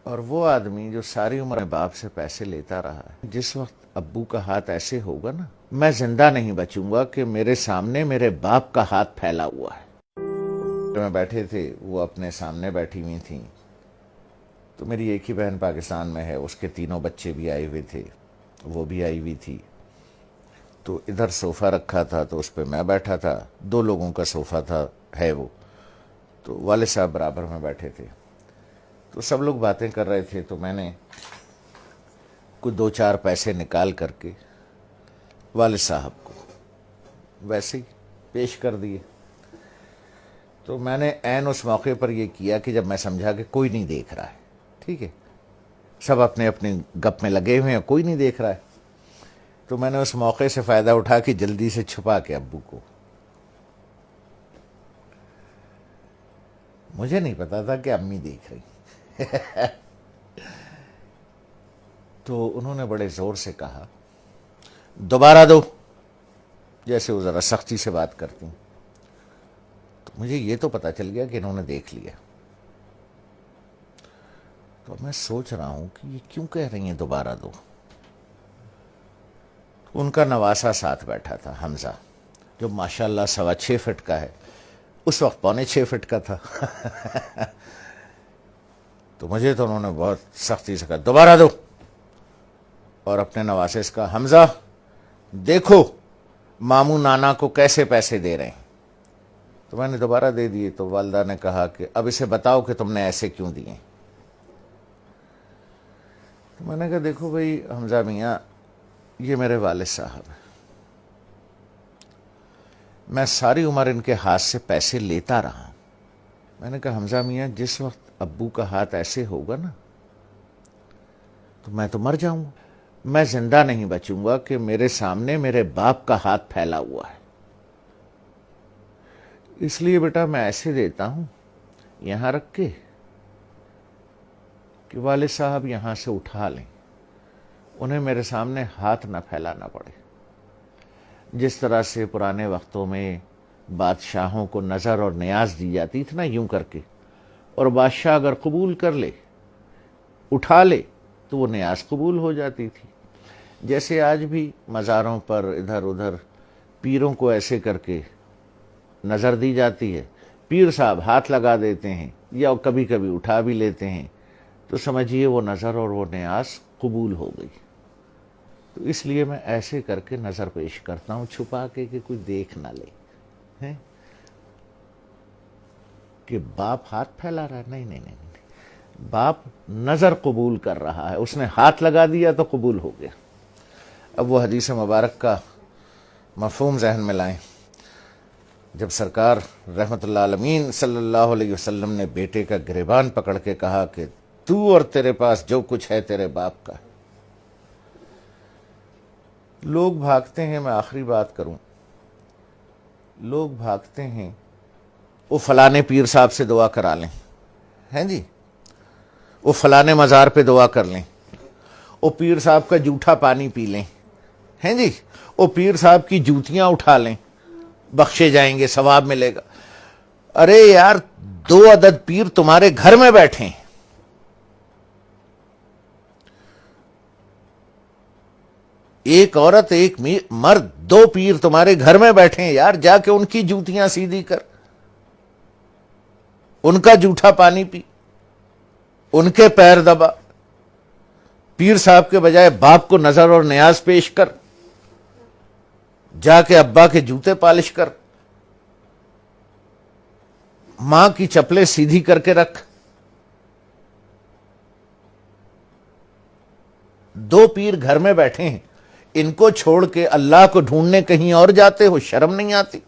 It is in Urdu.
اور وہ آدمی جو ساری عمر باپ سے پیسے لیتا رہا ہے، جس وقت ابو کا ہاتھ ایسے ہوگا نا، میں زندہ نہیں بچوں گا کہ میرے سامنے میرے باپ کا ہاتھ پھیلا ہوا ہے۔ میں بیٹھے تھے، وہ اپنے سامنے بیٹھی ہوئی تھیں، تو میری ایک ہی بہن پاکستان میں ہے، اس کے تینوں بچے بھی آئے ہوئے تھے، وہ بھی آئی ہوئی تھی۔ تو ادھر صوفہ رکھا تھا تو اس پہ میں بیٹھا تھا، 2 لوگوں کا صوفہ تھا، ہے وہ، تو والد صاحب برابر میں بیٹھے تھے۔ تو سب لوگ باتیں کر رہے تھے، تو میں نے کچھ 2-4 پیسے نکال کر کے والد صاحب کو ویسے ہی پیش کر دیے۔ تو میں نے عین اس موقع پر یہ کیا کہ جب میں سمجھا کہ کوئی نہیں دیکھ رہا ہے، ٹھیک ہے، سب اپنے اپنے گپ میں لگے ہوئے ہیں، کوئی نہیں دیکھ رہا ہے، تو میں نے اس موقع سے فائدہ اٹھا کے جلدی سے چھپا کے ابو کو، مجھے نہیں پتا تھا کہ امی دیکھ رہی تو انہوں نے بڑے زور سے کہا دوبارہ دو، جیسے وہ ذرا سختی سے بات کرتی ہیں۔ تو مجھے یہ تو پتا چل گیا کہ انہوں نے دیکھ لیا۔ تو میں سوچ رہا ہوں کہ یہ کیوں کہہ رہی ہیں دوبارہ دو۔ ان کا نواسا ساتھ بیٹھا تھا، حمزہ، جو ماشاءاللہ 6.25 فٹ کا ہے، اس وقت 6.25 فٹ کا تھا تو مجھے تو انہوں نے بہت سختی سے کہا دوبارہ دو، اور اپنے نواسے سے کہا حمزہ دیکھو ماموں نانا کو کیسے پیسے دے رہے ہیں۔ تو میں نے دوبارہ دے دیے، تو والدہ نے کہا کہ اب اسے بتاؤ کہ تم نے ایسے کیوں دیے۔ تو میں نے کہا دیکھو بھائی حمزہ میاں، یہ میرے والد صاحب ہیں، میں ساری عمر ان کے ہاتھ سے پیسے لیتا رہا ہوں۔ میں نے کہا حمزہ میاں، جس وقت ابو کا ہاتھ ایسے ہوگا نا، تو میں تو مر جاؤں گا، میں زندہ نہیں بچوں گا کہ میرے سامنے میرے باپ کا ہاتھ پھیلا ہوا ہے، اس لیے بیٹا میں ایسے دیتا ہوں یہاں رکھ کے کہ والد صاحب یہاں سے اٹھا لیں، انہیں میرے سامنے ہاتھ نہ پھیلانا پڑے۔ جس طرح سے پرانے وقتوں میں بادشاہوں کو نظر اور نیاز دی جاتی تھی نا، یوں کر کے، اور بادشاہ اگر قبول کر لے، اٹھا لے، تو وہ نیاز قبول ہو جاتی تھی۔ جیسے آج بھی مزاروں پر ادھر ادھر پیروں کو ایسے کر کے نظر دی جاتی ہے، پیر صاحب ہاتھ لگا دیتے ہیں یا کبھی کبھی اٹھا بھی لیتے ہیں، تو سمجھیے وہ نظر اور وہ نیاز قبول ہو گئی۔ تو اس لیے میں ایسے کر کے نظر پیش کرتا ہوں، چھپا کے کہ کوئی دیکھ نہ لے ہیں کہ باپ ہاتھ پھیلا رہا ہے۔ نہیں نہیں نہیں، باپ نظر قبول کر رہا ہے، اس نے ہاتھ لگا دیا تو قبول ہو گیا۔ اب وہ حدیث مبارک کا مفہوم ذہن میں لائیں، جب سرکار رحمت اللہ عالمین صلی اللہ علیہ وسلم نے بیٹے کا گریبان پکڑ کے کہا کہ تو اور تیرے پاس جو کچھ ہے تیرے باپ کا۔ لوگ بھاگتے ہیں، میں آخری بات کروں، لوگ بھاگتے ہیں وہ فلانے پیر صاحب سے دعا کرا لیں، ہیں جی، وہ فلانے مزار پہ دعا کر لیں، وہ پیر صاحب کا جھوٹا پانی پی لیں، ہیں جی، وہ پیر صاحب کی جوتیاں اٹھا لیں، بخشے جائیں گے، ثواب ملے گا۔ ارے یار، 2 عدد پیر تمہارے گھر میں بیٹھے ہیں، ایک عورت ایک مرد، 2 پیر تمہارے گھر میں بیٹھے ہیں یار، جا کے ان کی جوتیاں سیدھی کر، ان کا جھوٹا پانی پی، ان کے پیر دبا، پیر صاحب کے بجائے باپ کو نظر اور نیاز پیش کر، جا کے ابا کے جوتے پالش کر، ماں کی چپلیں سیدھی کر کے رکھ۔ 2 پیر گھر میں بیٹھے ہیں، ان کو چھوڑ کے اللہ کو ڈھونڈنے کہیں اور جاتے ہو، شرم نہیں آتی؟